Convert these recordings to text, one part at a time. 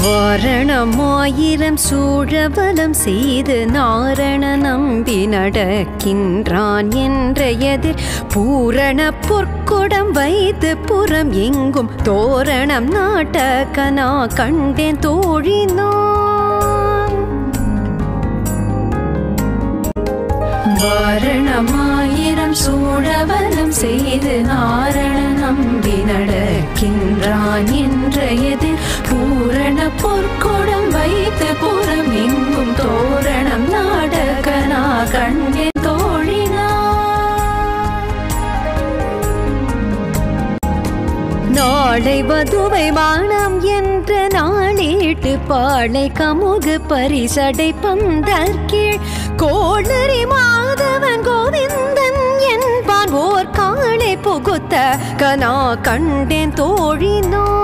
வாரணமாயிரம் சூழவலம் செய்து நாரண நம்பி நடக்கின்றான் என்ற எதிர் பூரண பொற்குடம் வைத்து புறம் எங்கும் தோரணம் நாட்டகனா கண்டேன் தோழினான். வாரணமாயிரம் சூழவலம் செய்து நாரண நம்பி நடக்கின்றான் என்ற எதிர் பூரண பொற்குடம் வைத்து புறம் எங்கும் தோரணம் நாடகனா கண்டேன் தோழினான். நாளை வதுவை வானம் என்ற நாளிட்டு பாளை கமுகு பரிசடை பந்தர் கீழ் கோளரி மாதவன் கோவிந்தன் என்பான் ஓர் காளை புகுத்த கனா கண்டேன் தோழினான்.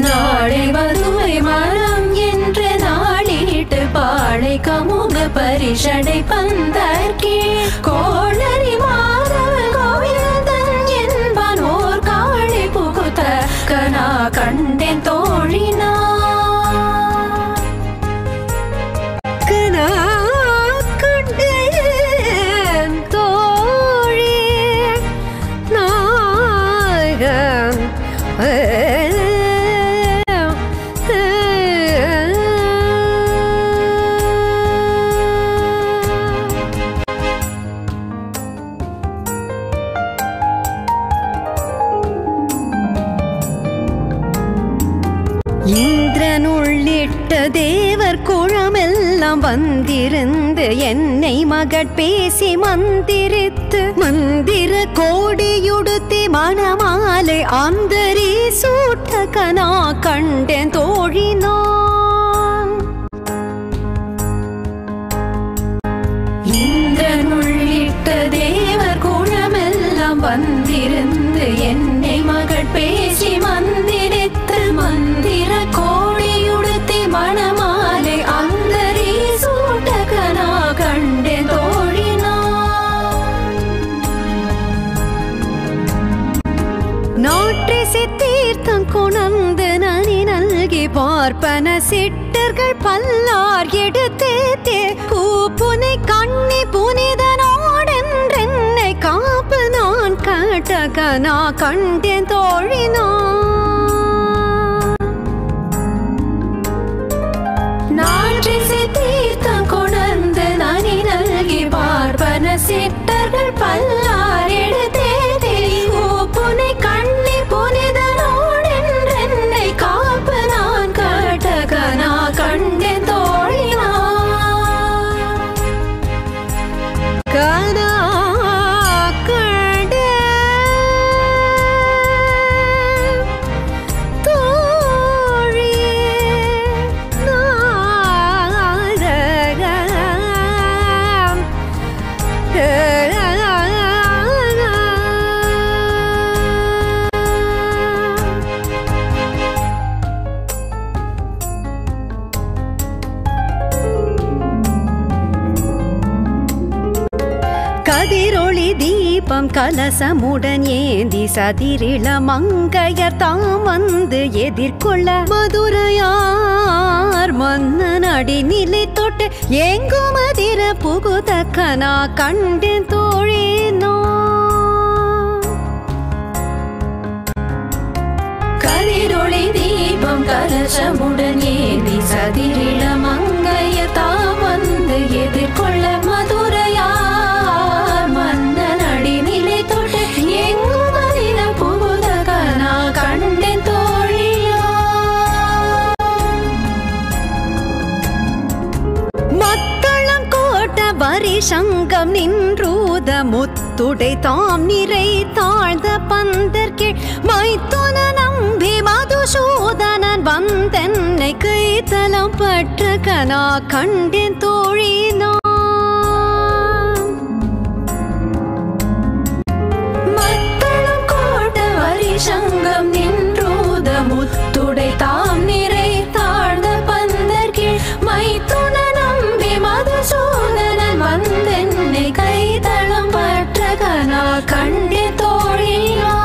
நாளை வதுவை வானம் என்ற நாளிட்டு பாளை கமுகு பரிசடை பந்தர் கீழ் கோளரி மாதவன் கோவிந்தன் என்பான் ஓர் காளை புகுத்த கனா கண்டேன் தோழினான். இந்திரனுள்ளிட்ட தேவர் குழமெல்லாம் வந்திருந்து என்னை மகட்பேசி மந்திரித்து மந்திர கோடியுடுத்தி மணமாலை ஆந்தரி சூட்டகனா கண்டேன் தோழினான். இந்திரனுள்ளிட்ட தேவர் குழமெல்லாம் வந்திருந்து என்னை மகட்பேசி மந்திரித்து மந்திர கோடியுடுத்தி மணமாலை அந்தரி சூட்டகனா கண்டேன் தோழினான். நாற்றிசை தீர்த்தம் கொணர்ந்து நனி நல்கி பார்ப்பன சிட்டர்கள் பல்லார் எடுத்தே பூப்புனை கண்ணி புனிதனோடென்றென்னை காப்பு நான் கட்டகனா கண்டேன் தோழினான். நாற்றிசை தீர்த்தம் கொணர்ந்து நனி நல்கி பார்ப்பன சிட்டர்கள் பல்லார் எடுத்தே பூப்புனை கண்ணி புனிதனோடென்றென்னை காப்பு நான் கட்டகனா கண்டேன் தோழினான். கனா கதிரொளி தீபம் கலசமுடன் ஏந்தி சதிரிள மங்கையர் தாம் வந்து எதிர்கொள்ள மதுரையார் மன்னன் அடிநிலை தொட்டு எங்கும் அதிர புகுதக்கனா கண்டேன் தோழினான். கதிரொளி தீபம் கலசமுடன் ஏந்தி சதிரிள மங்கையர் தாம் வந்து எதிர்கொள்ள மதுரையார் மன்னன் அடிநிலை தொட்டு எங்கும் அதிர புகுதக்கனா கண்டேன் தோழினான். மத்தளம் கோட்ட வரி சங்கம் நின்றூத முத்துடை தாம் நிறை தாழ்ந்த பந்தர் கீழ் மைத்துன நம்பி மதுசூதனன் வந்தென்னை கைத்தலம் பற்ற கனா கண்டேன் தோழினான். மத்தளம் கோட்ட வரி சங்கம் நின்றூத முத்துடை தாம் நிறை தாழ்ந்த பந்தர் கீழ் மைத்துன நம்பி மதுசூதனன் வந்தென்னை கைதளம் பற்ற கனா கண்டேன் தோழினான்.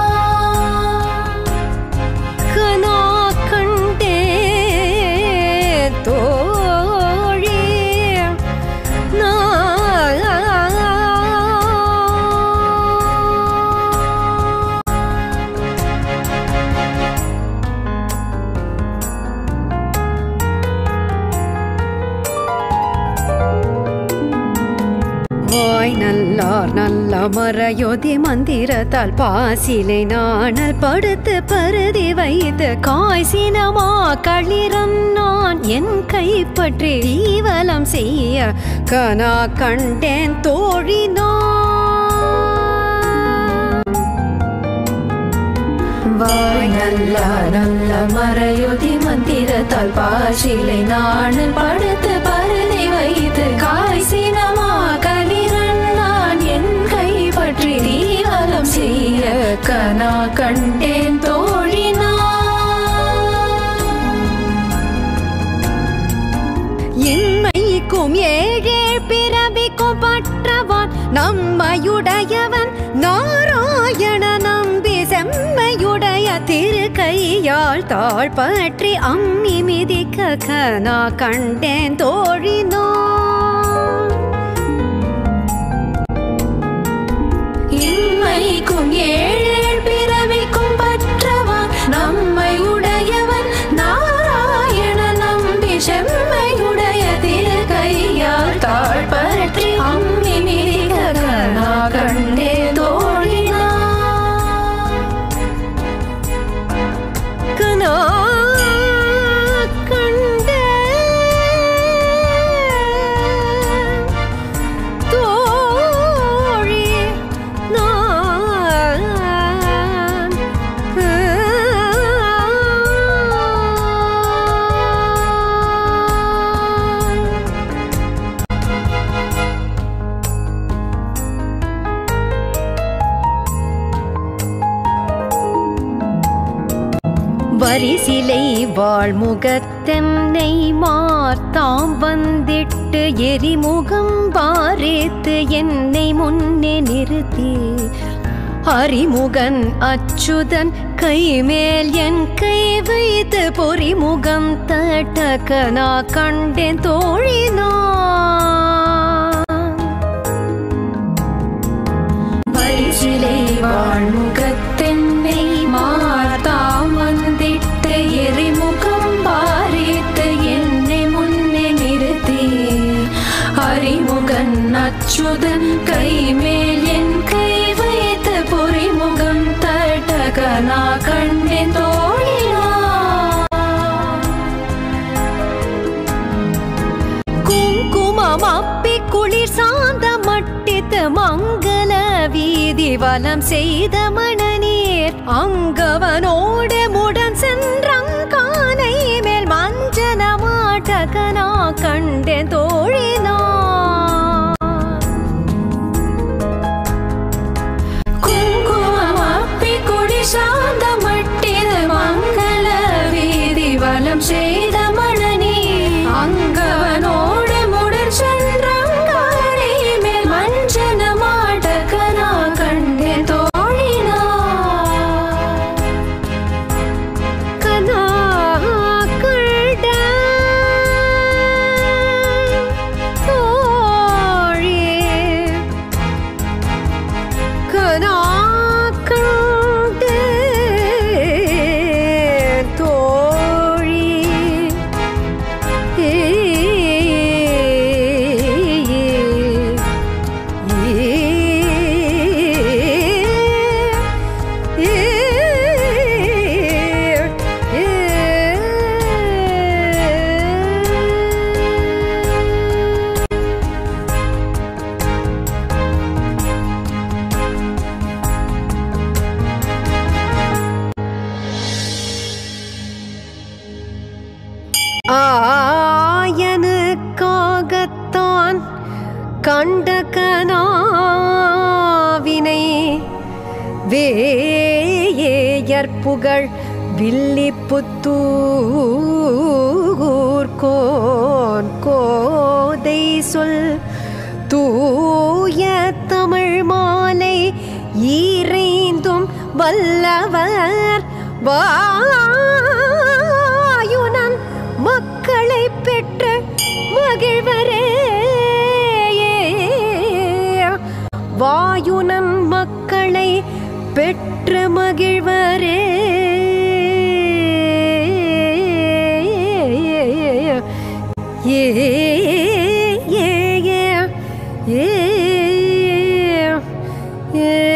நார் நல்ல மறையொதி மந்திரத்தால் பாசிலை நாணல் படுத்து பருதி வைத்து காய்சினமா களிரம் நான் என் கைப்பற்றி தீவலம் செய்ய கனா கண்டேன் தோழினோ வாய் நல்ல நல்ல மறையொதி மந்திரத்தால் பாசிலை நாணல் படுத்து பருதி வைத்து காய்சினமா களிரன் நான் என் கைப்பற்றி தீவலம் செய்ய கனா கண்டேன் தோழினா இன்மைக்கும் ஏழேழ் பிறவிக்கும் பற்றவான் நம்மையுடையவன் நாராயண நம்பி செம்மையுடைய திருக்கையால் தாழ் பற்றி அம்மி மிதிக்க கனா கண்டேன் தோழினோ இன்மைக்கும் ஏழேழ் பிறவிக்கும் பற்றவான் நம்மையுடையவன் நாராயண நம்பி செம்மையுடைய திருக்கையால் தாழ் பற்றி அம்மி மிதிக்க கனா கண்டே தோழினா கனா கண்டே தோழி நான் வரிசிலை வாழ்முகத்தென்னை மார்த்தாம் வந்திட்டு எரிமுகம் பாரித்து என்னை முன்னே நிறுத்தி அறிமுகன் அச்சுதன் கைமேல் என் கை வைத்து பொறிமுகம் தட்டக்கனா கண்டேன் தோழினா வரிசிலை வாழ்முகத்தென்னை மார்த்தாம் வந்திட்டு எரிமுகம் பாரித்து என்னை முன்னே நிறுத்தி அறிமுகன் அச்சுதன் கைமேல் என் கை வைத்து பொறிமுகம் தட்டகனா கண்டேன் தோழினா குங்குமம் அப்பி குளிர் சார்ந்த மட்டித்து மங்கள வீதி வலம் செய்த மணநீர் அங்கவனோடு முடன் சென்றங்கானை மேல் மஞ்சன மாட்டகனா கண்டேன் தோழினா குங்குமம் அப்பி குளிர் சார்ந்த மட்டித்து மங்கள வீதி வலம் செய்த மணநீர் அங்கவனோடு முடன் சென்றங்கானை மேல் மஞ்சன மாட்டகனா கண்டேன் தோழினா கனா கண்டேன் தோழி கனா கண்டேன் தோழி ஆயனுக்காகத்தான் கண்ட கனாவினை வேயற்புகழ் வில்லிபுத்தூர் கோதை சொல் தூய தமிழ் மாலை ஈரைந்தும் வல்லவர் வாயுனன் மக்களை பெற்ற மகிழ்வரே வாயுனன் மக்களை பெற்ற மகிழ்வரே ஏ ஏ ஏ ஏ ஏ